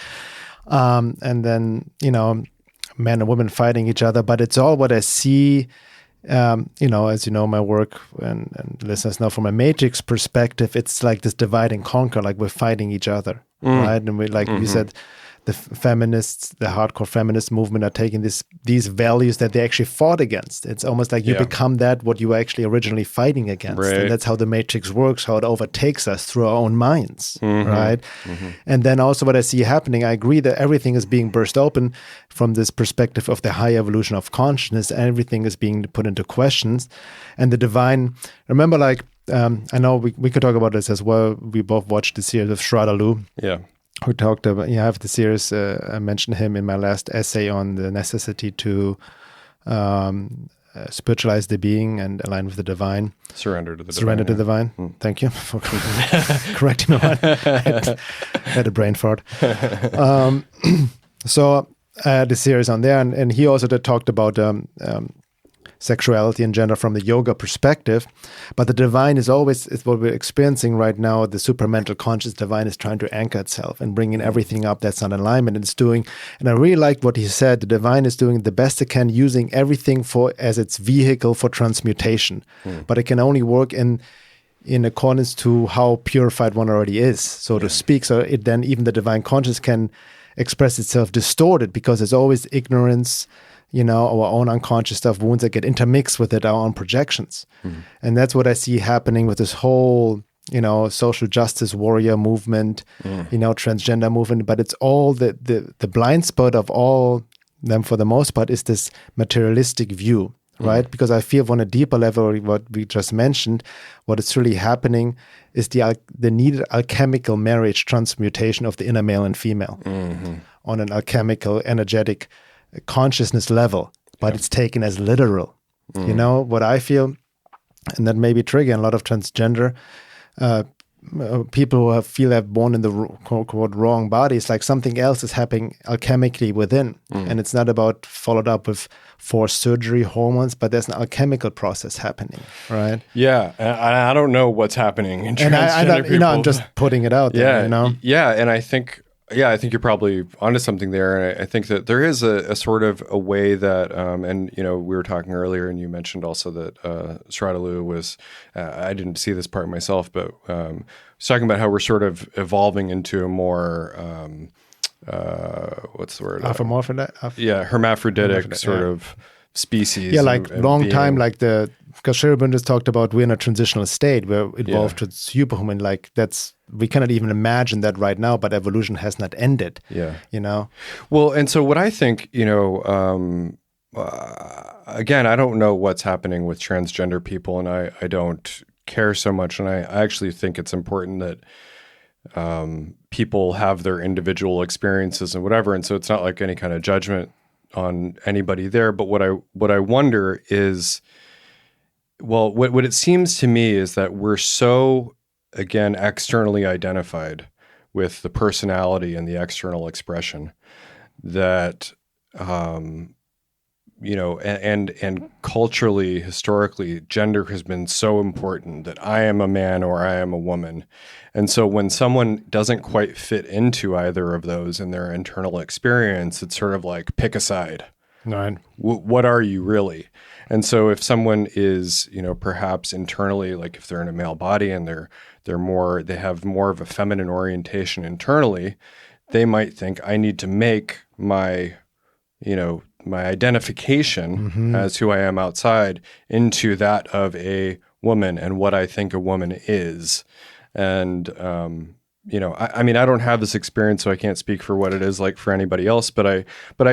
And then, men and women fighting each other. But it's all what I see. As my work and listeners know, from a matrix perspective, it's like this divide and conquer, like we're fighting each other, right? And we, like you said, the feminists, the hardcore feminist movement are taking these values that they actually fought against. It's almost like you become what you were actually originally fighting against. Right. And that's how the matrix works, how it overtakes us through our own minds, right? And then also what I see happening, I agree that everything is being burst open from this perspective of the high evolution of consciousness. Everything is being put into questions. And the divine, remember, I know we could talk about this as well. We both watched the series of Shradaloo. Yeah. Who talked about, I have the series, I mentioned him in my last essay on the necessity to spiritualize the being and align with the divine. Surrender to the divine. Thank you for correcting me. I had a brain fart. So I had the series on there, and he also talked about sexuality and gender from the yoga perspective. But the divine is always, it's what we're experiencing right now. The supramental conscious divine is trying to anchor itself and bringing everything up that's not in alignment. And it's doing, and I really liked what he said, the divine is doing the best it can, using everything as its vehicle for transmutation. But it can only work in accordance to how purified one already is, so to speak. So it then, even the divine conscious can express itself distorted, because there's always ignorance, our own unconscious stuff, wounds that get intermixed with it, our own projections. And that's what I see happening with this whole, social justice warrior movement, transgender movement. But it's all the blind spot of all them, for the most part, is this materialistic view. right? Because I feel on a deeper level, what we just mentioned, what is really happening is the needed alchemical marriage transmutation of the inner male and female on an alchemical, energetic consciousness level, but it's taken as literal. You know, what I feel, and that may be triggering a lot of transgender people who feel they're born in the quote wrong body. It's like something else is happening alchemically within, and it's not about followed up with forced surgery, hormones, but there's an alchemical process happening, right? Yeah, and I don't know what's happening in transgender and people. You know, I'm just putting it out there. Yeah, you know? Yeah, and I think you're probably onto something there, and I think that there is a sort of a way that, and you know, we were talking earlier, and you mentioned also that Sradalu was, I didn't see this part myself, but was talking about how we're sort of evolving into a more, what's the word? Hermaphroditic sort of species. Yeah, like long time, like because Sherburne just talked about we're in a transitional state where we evolved to superhuman. Like we cannot even imagine that right now, but evolution has not ended. Yeah. You know? Well, and so what I think, you know, again, I don't know what's happening with transgender people, and I don't care so much. And I actually think it's important that people have their individual experiences and whatever. And so it's not like any kind of judgment on anybody there. But what I wonder is, well, what it seems to me is that we're so, again, externally identified with the personality and the external expression that, you know, and culturally, historically, gender has been so important that I am a man or I am a woman. And so when someone doesn't quite fit into either of those in their internal experience, it's sort of like, pick a side. Right. What are you really? And so if someone is, you know, perhaps internally, like if they're in a male body and they have more of a feminine orientation internally, they might think, I need to make my, you know, my identification as who I am outside into that of a woman and what I think a woman is. And, you know, I mean, I don't have this experience, so I can't speak for what it is like for anybody else, but I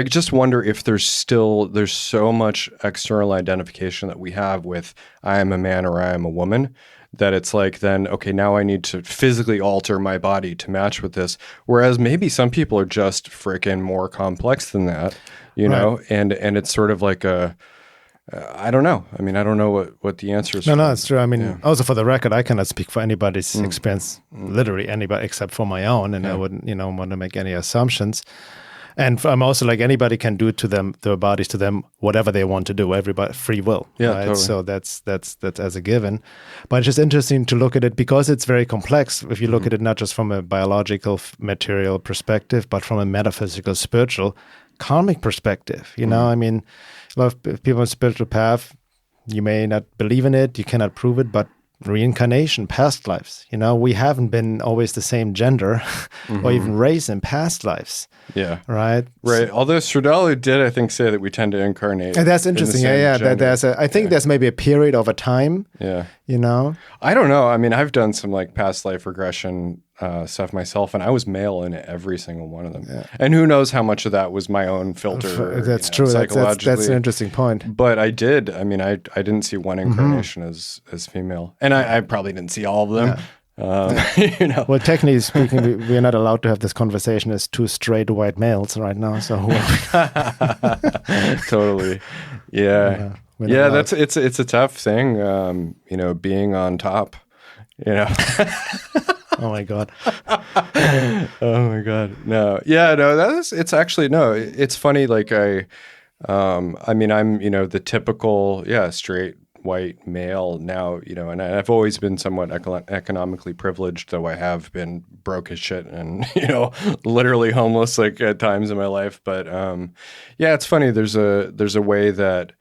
just wonder if there's so much external identification that we have with I am a man or I am a woman, that it's like, then, okay, now I need to physically alter my body to match with this. Whereas maybe some people are just freaking more complex than that, you know, and it's sort of like I don't know. I mean, I don't know what the answer is. No, it's true. I mean, also for the record, I cannot speak for anybody's experience, literally anybody except for my own, and I wouldn't, you know, want to make any assumptions. And I'm also like, anybody can do to them, their bodies to them, whatever they want to do. Everybody, free will. Yeah, right? totally. So that's as a given. But it's just interesting to look at it because it's very complex. If you look at it not just from a biological material perspective, but from a metaphysical, spiritual, karmic perspective. You know, I mean, a lot of people on spiritual path, you may not believe in it, you cannot prove it, but reincarnation, past lives. You know, we haven't been always the same gender or even race in past lives. Yeah. Right? Right. Although Sradalu did, I think, say that we tend to incarnate. And that's interesting. I think there's maybe a period over time. Yeah. You know? I don't know. I mean, I've done some like past life regression stuff myself, and I was male in every single one of them. Yeah. And who knows how much of that was my own filter. That's true. That's an interesting point. But I did. I mean, I didn't see one incarnation as female, and I probably didn't see all of them. Yeah. You know. Well, technically speaking, we're not allowed to have this conversation as two straight white males right now. So totally, yeah. That's it's a tough thing. You know, being on top. You know. Oh my God. Oh my God. No. Yeah, no, it's actually, no, it's funny. Like I mean, I'm, you know, the typical, straight white male now, you know, and I've always been somewhat economically privileged, though I have been broke as shit and, you know, literally homeless like at times in my life. But it's funny. There's a way that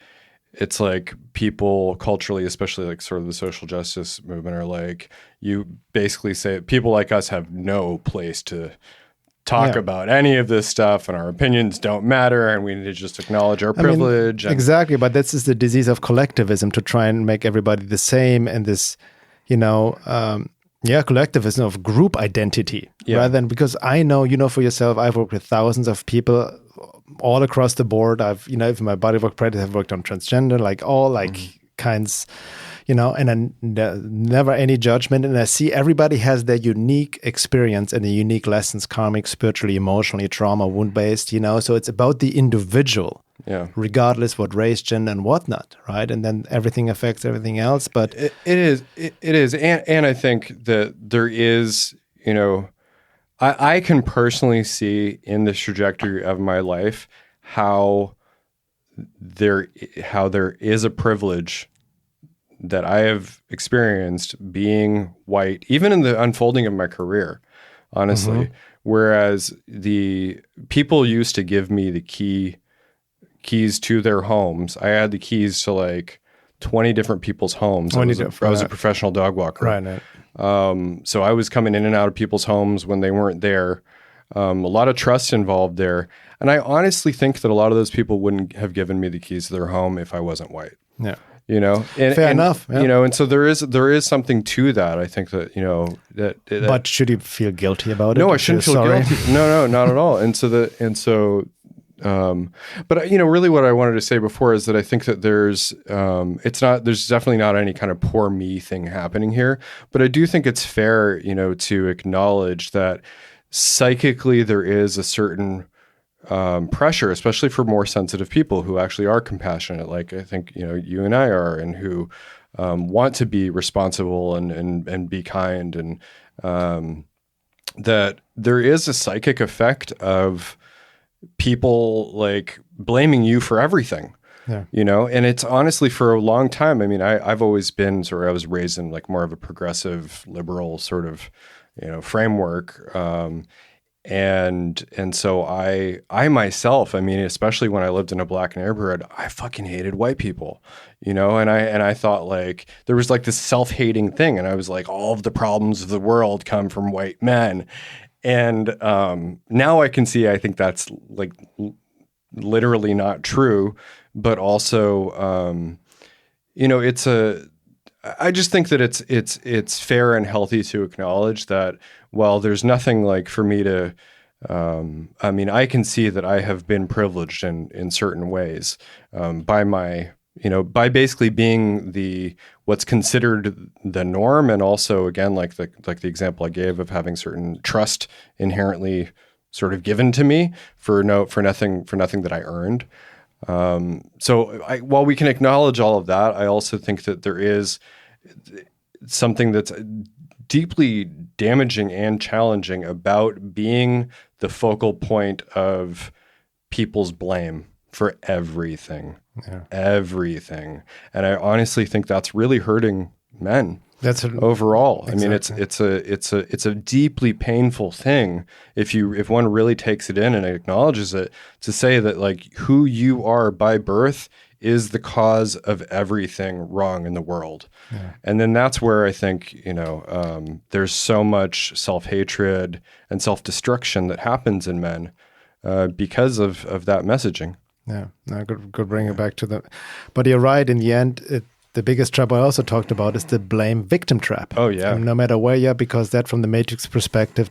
it's like people culturally, especially like sort of the social justice movement, are like, you basically say people like us have no place to talk about any of this stuff, and our opinions don't matter, and we need to just acknowledge our privilege. Exactly, but this is the disease of collectivism, to try and make everybody the same, and this, you know, collectivism of group identity, rather than, because I know, you know, for yourself, I've worked with thousands of people all across the board. I've, even my bodywork practice, I've worked on transgender, like all kinds, and then never any judgment. And I see everybody has their unique experience and the unique lessons, karmic, spiritually, emotionally, trauma, wound-based, so it's about the individual. Yeah. Regardless what race, gender, and whatnot, right? And then everything affects everything else. But it is, and I think that there is, I can personally see in this trajectory of my life how there is a privilege that I have experienced being white, even in the unfolding of my career, honestly. Mm-hmm. Whereas the people used to give me the keys to their homes. I had the keys to like 20 different people's homes. I was a professional dog walker. Right. So I was coming in and out of people's homes when they weren't there. A lot of trust involved there. And I honestly think that a lot of those people wouldn't have given me the keys to their home if I wasn't white. Yeah. Fair enough. Yeah. And so there is something to that. I think that, but should you feel guilty about it? No, I shouldn't feel guilty. No, not at all. But really what I wanted to say before is that I think that there's definitely not any kind of poor me thing happening here, but I do think it's fair, to acknowledge that psychically there is a certain pressure, especially for more sensitive people who actually are compassionate, like I think, you and I are, and who want to be responsible and be kind, and that there is a psychic effect of people like blaming you for everything. Yeah. And it's honestly for a long time. I mean, I've always been I was raised in like more of a progressive liberal sort of, framework. And so I myself, I mean, especially when I lived in a black neighborhood, I fucking hated white people, and I thought like there was like this self-hating thing. And I was like, all of the problems of the world come from white men. And now I can see, I think that's like literally not true, but also, I just think that it's fair and healthy to acknowledge that, well, there's nothing like for me to, I can see that I have been privileged in certain ways, by my, by basically being what's considered the norm. And also again, like the example I gave of having certain trust inherently sort of given to me for nothing that I earned. So while we can acknowledge all of that, I also think that there is something that's deeply damaging and challenging about being the focal point of people's blame for everything. Yeah. Everything. And I honestly think that's really hurting men. Overall. Exactly. I mean, it's a deeply painful thing if one really takes it in and acknowledges it, to say that like who you are by birth is the cause of everything wrong in the world. Yeah. And then that's where I think, there's so much self-hatred and self-destruction that happens in men because of that messaging. Yeah, no, good bring it back to that. But you're right, in the end, the biggest trap I also talked about is the blame victim trap. Oh, yeah. No matter where you are, because that from the Matrix perspective,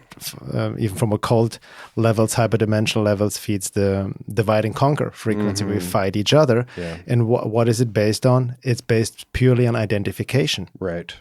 even from occult levels, hyperdimensional levels, feeds the divide and conquer frequency. Mm-hmm. We fight each other. Yeah. And what is it based on? It's based purely on identification. Right.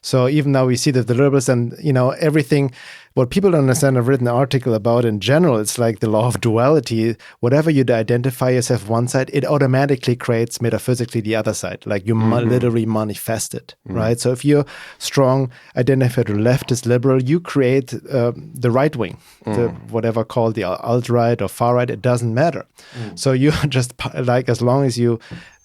So even now we see that the liberals and, everything, what people don't understand, I've written an article about in general, it's like the law of duality. Whatever you identify yourself one side, it automatically creates metaphysically the other side. Like you literally manifest it, right? So if you're strong, identified leftist liberal, you create the right wing, the whatever called the alt-right or far-right, it doesn't matter. So you just like, as long as you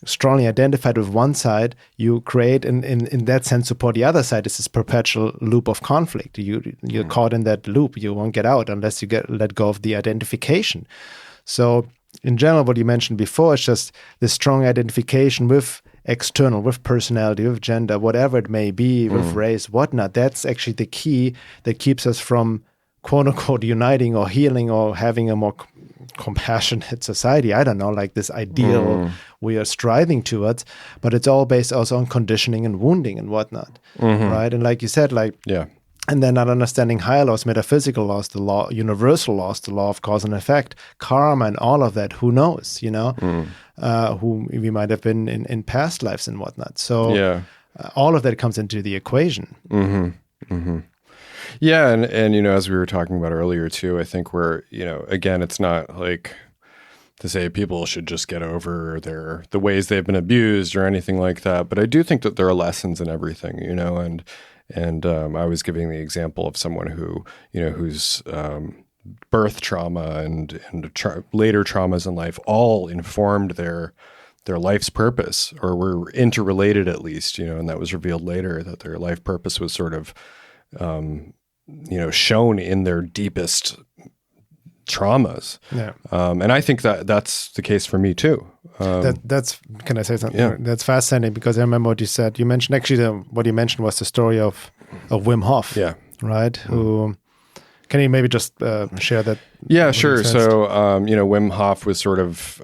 strongly identified with one side, you create in that sense support the other side. It's this perpetual loop of conflict. You're caught in that loop. You won't get out unless you let go of the identification. So in general, what you mentioned before is just the strong identification with external, with personality, with gender, whatever it may be, with race, whatnot. That's actually the key that keeps us from quote unquote uniting or healing or having a more compassionate society. I don't know, like this ideal we are striving towards, but it's all based also on conditioning and wounding and whatnot, right? And like you said, like And then not understanding higher laws, metaphysical laws, the law, universal laws, the law of cause and effect, karma, and all of that. Who knows? Who we might have been in past lives and whatnot. So all of that comes into the equation. Yeah, and as we were talking about earlier too, I think we're again, it's not like to say people should just get over the ways they've been abused or anything like that. But I do think that there are lessons in everything, and I was giving the example of someone who, whose birth trauma and later traumas in life all informed their life's purpose, or were interrelated at least, and that was revealed later that their life purpose was sort of, shown in their deepest traumas. Yeah. And I think that that's the case for me too. That's can I say something? Yeah. That's fascinating, because I remember what you said. You mentioned what you mentioned was the story of Wim Hof. Yeah. Right. Who can you maybe just share that? Yeah, sure. So Wim Hof was sort of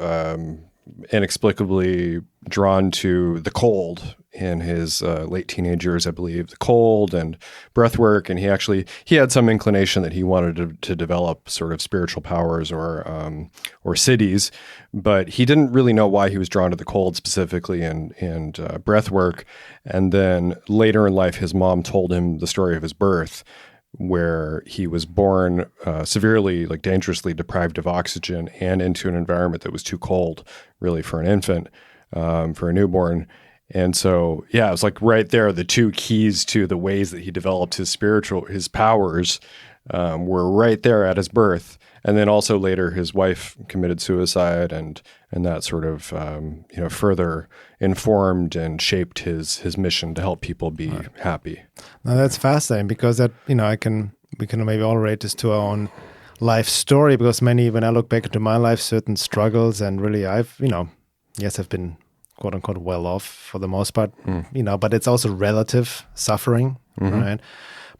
inexplicably drawn to the cold in his late teenage years, I believe, the cold and breath work. And he had some inclination that he wanted to develop sort of spiritual powers or siddhis, but he didn't really know why he was drawn to the cold specifically and breath work. And then later in life, his mom told him the story of his birth, where he was born severely, like dangerously deprived of oxygen and into an environment that was too cold, really, for an infant, for a newborn. And so, it was like right there, the two keys to the ways that he developed his powers were right there at his birth. And then also later, his wife committed suicide, and that sort of further informed and shaped his mission to help people be happy. Now that's fascinating, because that we can maybe all relate this to our own life story, because when I look back into my life, certain struggles, and really I've been quote unquote well off for the most part, but it's also relative suffering, right?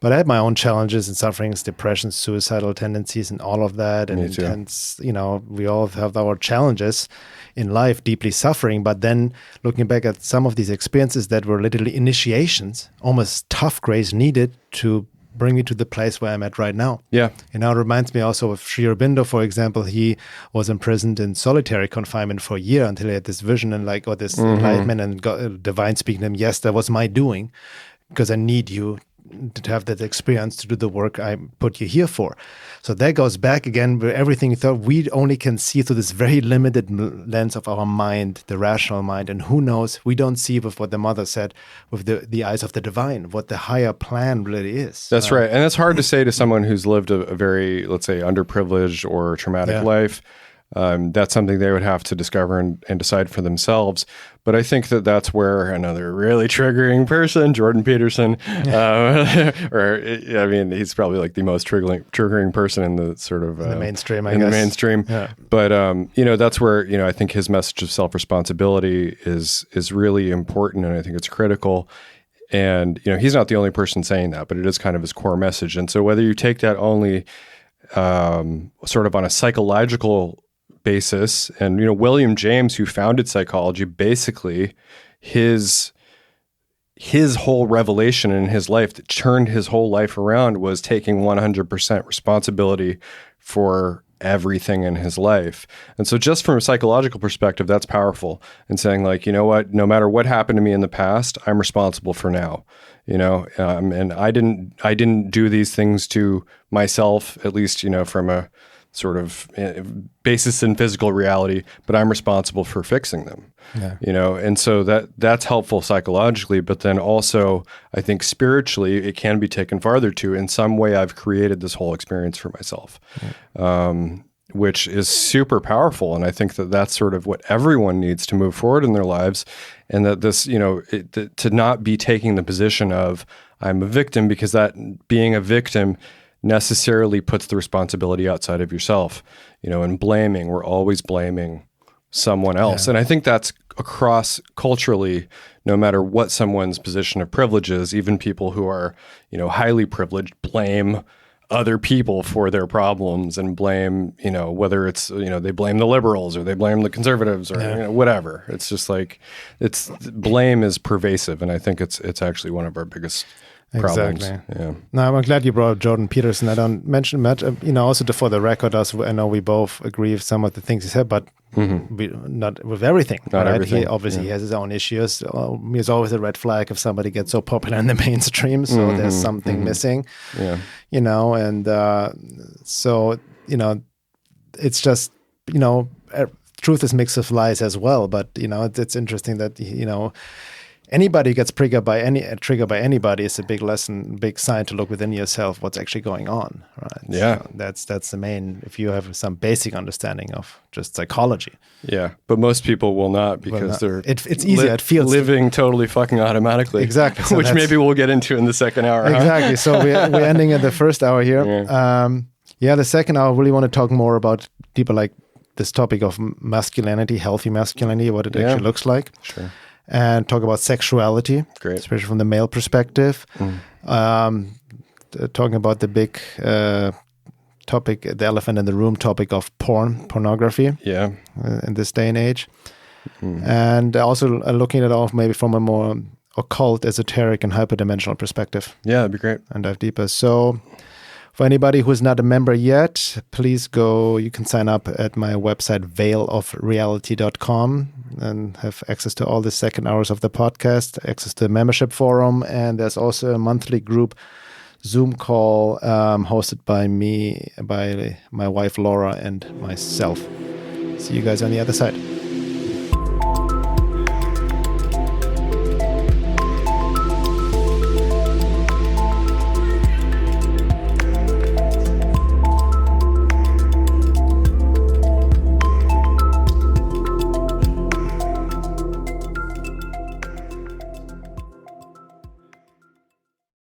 But I had my own challenges and sufferings, depressions, suicidal tendencies, and all of that. And intense, we all have our challenges in life, deeply suffering. But then looking back at some of these experiences that were literally initiations, almost tough grace needed to bring me to the place where I'm at right now. Yeah. It reminds me also of Sri Aurobindo, for example. He was imprisoned in solitary confinement for a year until he had this vision and this enlightenment, and got divine speaking to him. Yes, that was my doing, because I need you to have that experience to do the work I put you here for. So that goes back again, where everything you thought we only can see through this very limited lens of our mind, the rational mind. And who knows, we don't see with what the mother said, with the eyes of the divine, what the higher plan really is. That's right. And it's hard to say to someone who's lived a very, let's say, underprivileged or traumatic life. That's something they would have to discover and decide for themselves. But I think that's where another really triggering person, Jordan Peterson, he's probably like the most triggering person in the sort of in the mainstream, the mainstream. Yeah. But that's where I think his message of self-responsibility is really important, and I think it's critical. And he's not the only person saying that, but it is kind of his core message. And so whether you take that only sort of on a psychological basis, and William James, who founded psychology, basically his whole revelation in his life that turned his whole life around was taking 100% responsibility for everything in his life. And so just from a psychological perspective, that's powerful, and saying like, what, no matter what happened to me in the past, I'm responsible for now, and I didn't do these things to myself, at least, from a sort of basis in physical reality, but I'm responsible for fixing them, and so that's helpful psychologically, but then also I think spiritually it can be taken farther to, in some way I've created this whole experience for myself, which is super powerful. And I think that's sort of what everyone needs to move forward in their lives, and that this, to not be taking the position of I'm a victim, because that being a victim necessarily puts the responsibility outside of yourself, and blaming. We're always blaming someone else. And I think that's across culturally, no matter what someone's position of privilege is, even people who are, highly privileged blame other people for their problems, and blame, whether it's, they blame the liberals or they blame the conservatives or whatever. It's just like, blame is pervasive. And I think it's actually one of our biggest problems. Exactly. Yeah. No, I'm glad you brought up Jordan Peterson. I don't mention much. Also for the record, I know we both agree with some of the things he said, but we, not with everything. Not right? everything. He obviously has his own issues. There's always a red flag if somebody gets so popular in the mainstream. So there's something missing. Yeah. So it's just truth is mixed with lies as well. But it's interesting that anybody gets triggered by anybody is a big lesson, big sign to look within yourself what's actually going on, right? Yeah. So that's the main, if you have some basic understanding of just psychology. Yeah, but most people will not because they're it's easier. It feels living totally fucking automatically. Exactly. So which maybe we'll get into in the second hour. Exactly. Huh? So we're ending at the first hour here. Yeah. The second hour, I really want to talk more about deeper, like this topic of masculinity, healthy masculinity, what it actually looks like. Sure. And talk about sexuality, great, especially from the male perspective. Talking about the big topic, the elephant in the room topic of pornography. Yeah, in this day and age, and also looking at it off maybe from a more occult, esoteric, and hyperdimensional perspective. Yeah, that'd be great. And dive deeper. So, for anybody who's not a member yet, please go. You can sign up at my website, veilofreality.com, and have access to all the second hours of the podcast, access to the membership forum, and there's also a monthly group Zoom call hosted by me, by my wife Laura, and myself. See you guys on the other side.